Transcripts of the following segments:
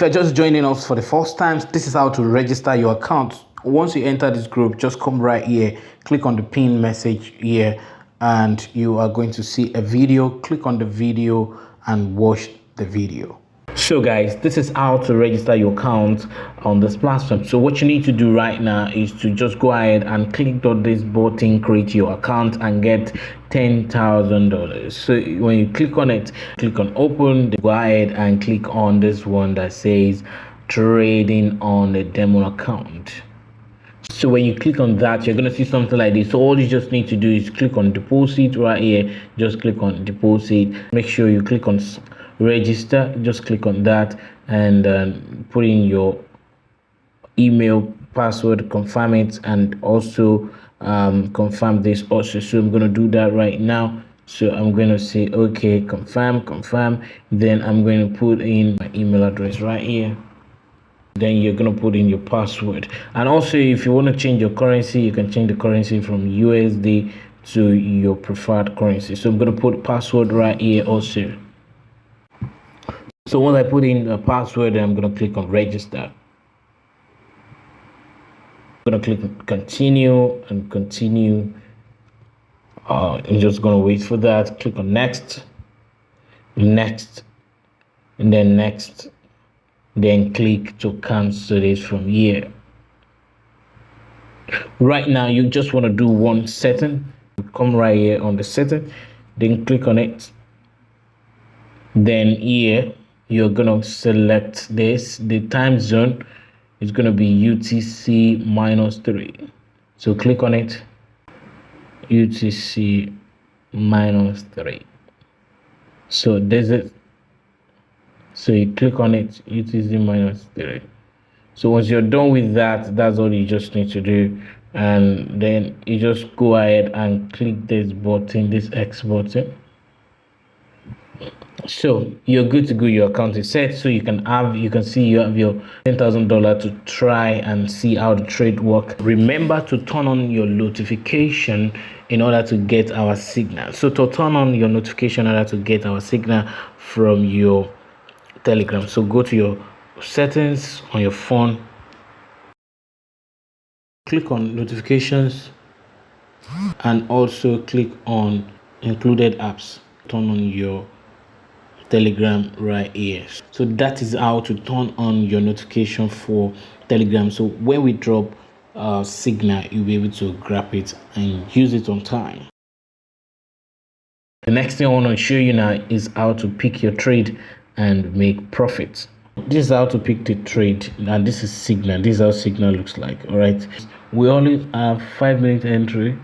If you're just joining us for the first time, this is how to register your account. Once you enter this group, just come right here, click on the pin message here, and you are going to see a video. Click on the video and watch the video. So guys, this is how to register your account on this platform. So what you need to do right now is to just go ahead and click on this button, create your account, and get $10,000. So when you click on it, click on open, go ahead and click on this one that says trading on a demo account. So when you click on that, you're going to see something like this. So all you just need to do is click on deposit right here. Just click on deposit. Make sure you click on register. Just click on that and put in your email, password, confirm it, and also confirm this also. So I'm going to do that right now. So I'm going to say okay, confirm. Then I'm going to put in my email address right here. Then you're going to put in your password. And also, if you want to change your currency, you can change the currency from USD to your preferred currency. So I'm going to put password right here also. So once I put in a password, I'm going to click on register. I'm going to click on continue and continue. I'm just going to wait for that. Click on next, and then next. Then click to cancel this from here. Right now, you just want to do one setting. Come right here on the setting, then click on it. Then here, you're going to select this. The time zone is going to be UTC -3. So click on it, UTC -3. So this is. So you click on it, UTC -3. So once you're done with that, that's all you just need to do. And then you just go ahead and click this button, this X button. So you're good to go. Your account is set. So you can see you have your $10,000 to try and see how the trade work. Remember to turn on your notification in order to get our signal. So to turn on your notification in order to get our signal from your Telegram. So go to your settings on your phone, click on notifications, and also click on included apps. Turn on your Telegram right here. So that is how to turn on your notification for Telegram. So when we drop signal, you'll be able to grab it and use it on time. The next thing I want to show you now is how to pick your trade and make profits. This is how to pick the trade, and this is signal. This is how signal looks like. All right, we only have 5-minute entry.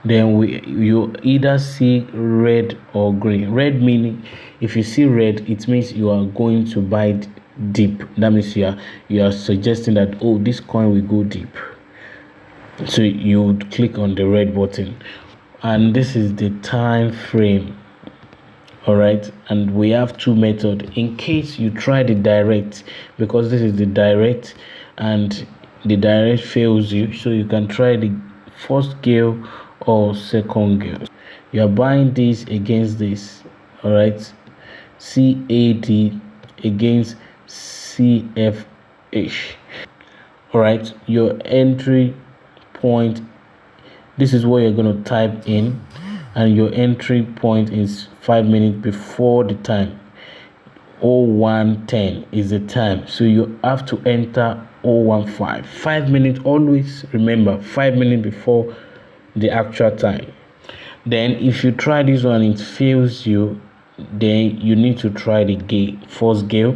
Then you either see red or green. Red meaning if you see red, it means you are going to buy deep. That means you are suggesting that, oh, this coin will go deep. So you would click on the red button, and this is the time frame. All right, and we have two methods in case you try the direct, because this is the direct and the direct fails you. So you can try the first gale or second gale. You are buying this against this. All right, CAD against CFH. All right, your entry point, this is what you're going to type in, and your entry point is 5 minutes before the time. 0110 is the time, so you have to enter 015. 5 minutes, always remember 5 minutes before the actual time. Then if you try this one, it fails you, then you need to try the first gale.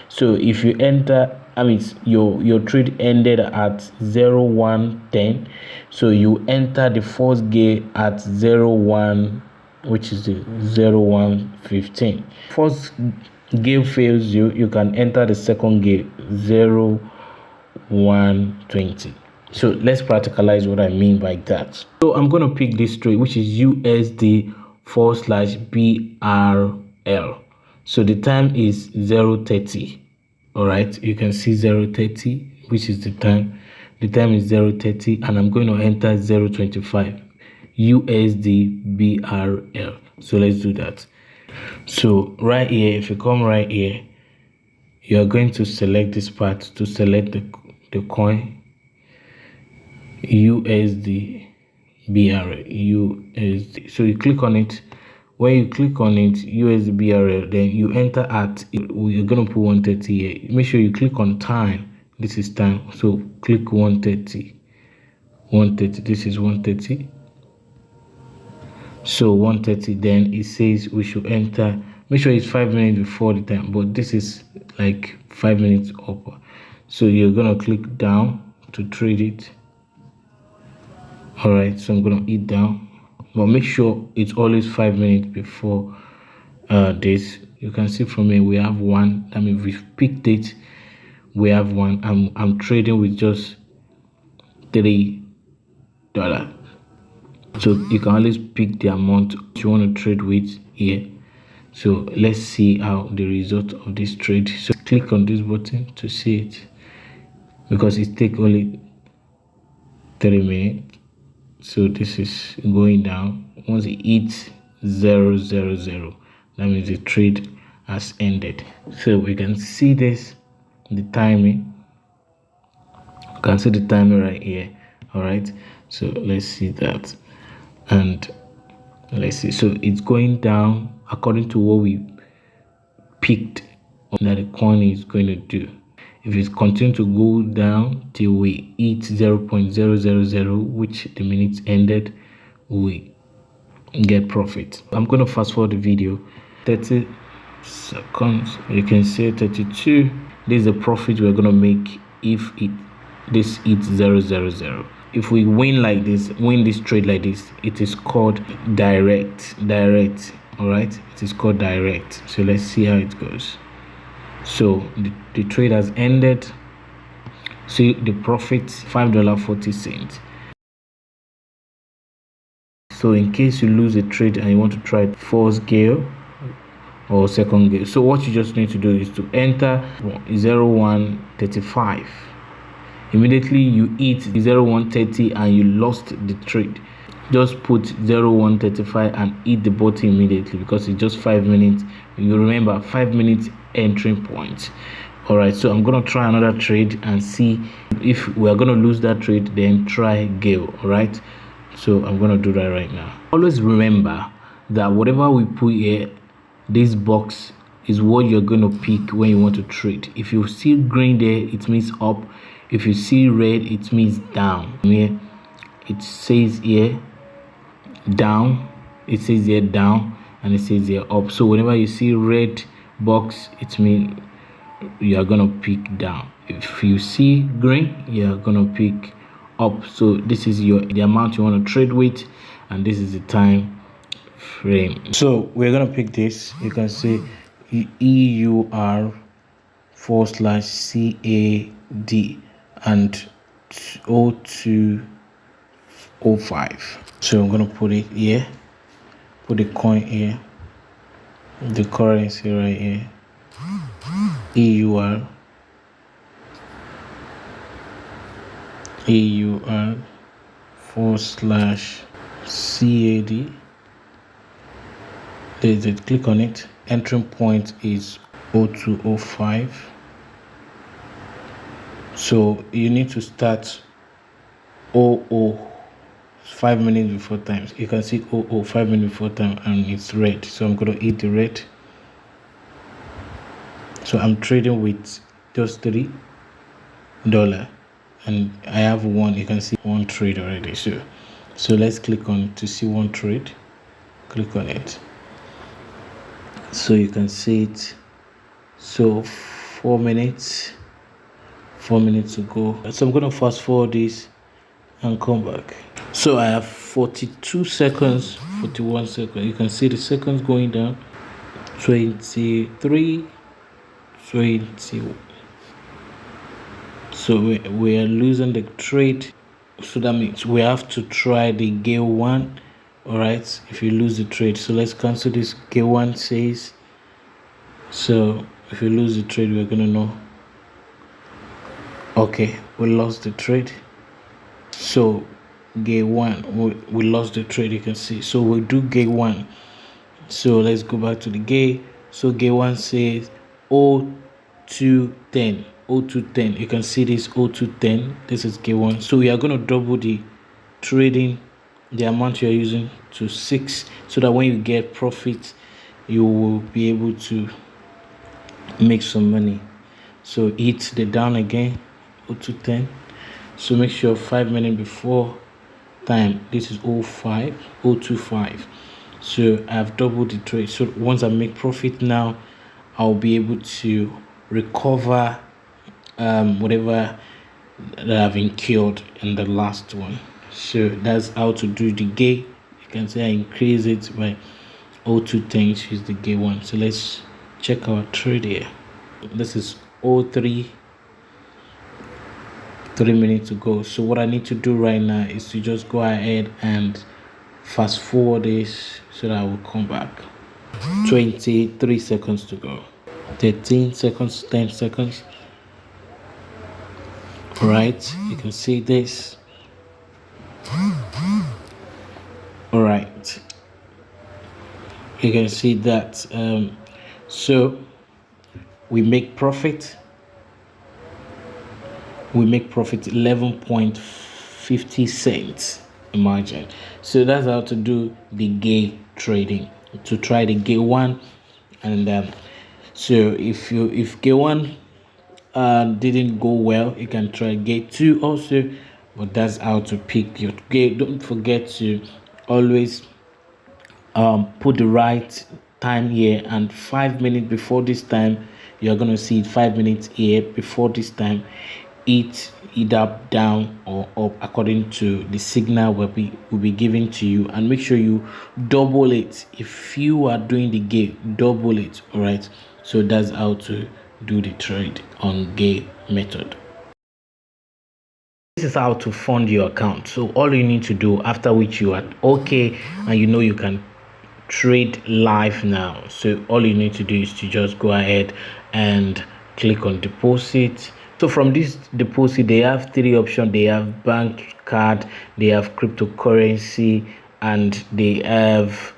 So if you enter, I mean your trade ended at 0110, so you enter the first gale at 01, which is the 0115. First gale fails you, you can enter the second gale 0120. So let's practicalize what I mean by that. So I'm going to pick this trade, which is USD/BRL. So the time is 0:30. All right, you can see 0:30, which is the time. The time is 0:30, and I'm going to enter 0:25 USD/BRL. So let's do that. So right here, if you come right here, you are going to select this part to select the coin USD BRL USD. So you click on it. When you click on it, USD BRL, then you enter at, we're gonna put 130 here. Make sure you click on time. This is time, so click 130. 130. This is 130. So 130. Then it says we should enter. Make sure it's 5 minutes before the time, but this is like 5 minutes up. So you're gonna click down to trade it. All right, so I'm gonna hit down, but make sure it's always 5 minutes before this. You can see from here we have one. That means we've picked it. We have one. I'm trading with just $3. So you can always pick the amount you want to trade with here. So let's see how the result of this trade. So click on this button to see it, because it takes only 3 minutes. So this is going down. Once it hits 000, that means the trade has ended. So we can see this, the timing. You can see the timing right here. All right, so let's see that, and let's see. So it's going down according to what we picked that the coin is going to do. If it continues to go down till we hit 0.000, which the minutes ended, we get profit. I'm going to fast forward the video 30 seconds. You can see 32. This is the profit we're going to make if this hits 000. If we win like this, win this trade like this, it is called direct. All right, it is called direct. So let's see how it goes. So the trade has ended. See the profit, $5.40. So in case you lose a trade and you want to try first gale or second gale, so what you just need to do is to enter 0135. Immediately you hit 0130 and you lost the trade, just put 0135 and hit the button immediately, because it's just 5 minutes. You remember, 5 minutes entering point. All right, so I'm gonna try another trade and see if we are gonna lose that trade, then try gale. All right, so I'm gonna do that right now. Always remember that whatever we put here, this box is what you're going to pick when you want to trade. If you see green there, it means up. If you see red, it means down. Here it says here down, it says here down, and it says here up. So whenever you see red box, it means you are gonna pick down. If you see green, you are gonna pick up. So this is the amount you want to trade with, and this is the time frame. So we're gonna pick this. You can see EUR/CAD and 0205. So I'm gonna put it here, put the coin here, the currency right here, EUR /CAD. There's it. Click on it. Entering point is 0205. So you need to start 5 minutes before time. You can see 5 minutes before time, and it's red. So I'm gonna hit the red. So I'm trading with just $3, and I have one. You can see one trade already. So let's click on to see one trade. Click on it. So you can see it. So 4 minutes to go. So I'm gonna fast forward this and come back. So I have 42 seconds, 41 seconds. You can see the seconds going down. 23, 20. So we are losing the trade. So that means we have to try the gale one. All right, if you lose the trade, so let's cancel this. Gale one says, so if you lose the trade, we're gonna know. Okay, we lost the trade. So gale one, we lost the trade. You can see. So we'll do gale one. So let's go back to the gale. So gale one says 0210. You can see this 0210. This is K1. So we are going to double the trading, the amount you're using, to 6, so that when you get profit, you will be able to make some money. So hit the down again, 0210. So make sure 5 minutes before time. This is 05025. So I've doubled the trade. So once I make profit now, I'll be able to recover whatever that I've incurred in the last one. So that's how to do the gay. You can say I increase it by 0210, which is the gay one. So let's check our trade here. This is 03, 3 minutes to go. So what I need to do right now is to just go ahead and fast forward this so that I will come back. 23 seconds to go. 13 seconds, 10 seconds. All right, you can see this. All right, you can see that. So we make profit. We make profit 11.50 cents. Imagine. So that's how to do the gay trading. To try the gay one, and so if gay one didn't go well, you can try gay 2 also. But that's how to pick your gay. Don't forget to always put the right time here, and 5 minutes before this time, you're gonna see it 5 minutes here before this time. It either down or up according to the signal will be given to you, and make sure you double it. If you are doing the gay, double it. All right, so that's how to do the trade on gay method. This is how to fund your account. So all you need to do, after which you are okay and you know you can trade live now, so all you need to do is to just go ahead and click on deposit. So from this deposit, they have 3 options. They have bank card, they have cryptocurrency, and they have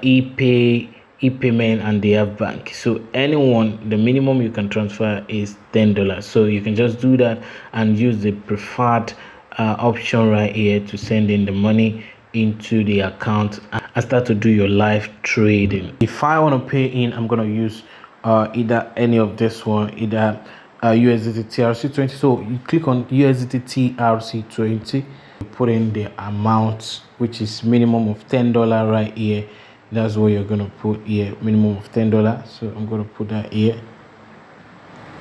e-payment, and they have bank. So anyone, the minimum you can transfer is $10. So you can just do that and use the preferred option right here to send in the money into the account and start to do your live trading. If I want to pay in, I'm going to use either any of this one, either USDT TRC20. So you click on USDT TRC20, put in the amount, which is minimum of $10 right here. That's what you're gonna put here, minimum of $10. So I'm gonna put that here,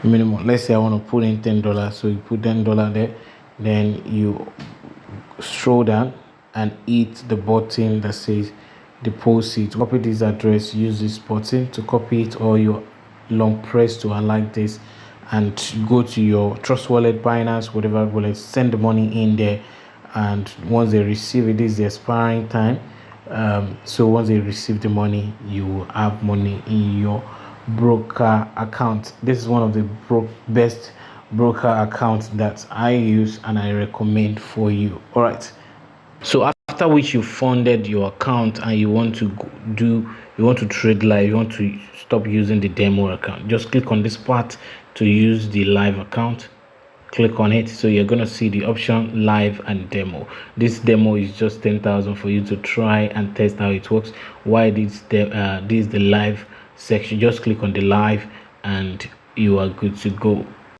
minimum. Let's say I want to put in $10, so you put $10 there, then you scroll down and hit the button that says deposit. Copy this address, use this button to copy it, or your long press to highlight this, and go to your Trust Wallet, Binance, whatever wallet, send the money in there, and once they receive it, this is the expiring time. So once they receive the money, you will have money in your broker account. This is one of the best broker accounts that I use and I recommend for you. All right, so after which you funded your account and you want to trade live, you want to stop using the demo account, just click on this part to use the live account. Click on it. So you're gonna see the option live and demo. This demo is just 10,000 for you to try and test how it works. Why this is the live section. Just click on the live and you are good to go.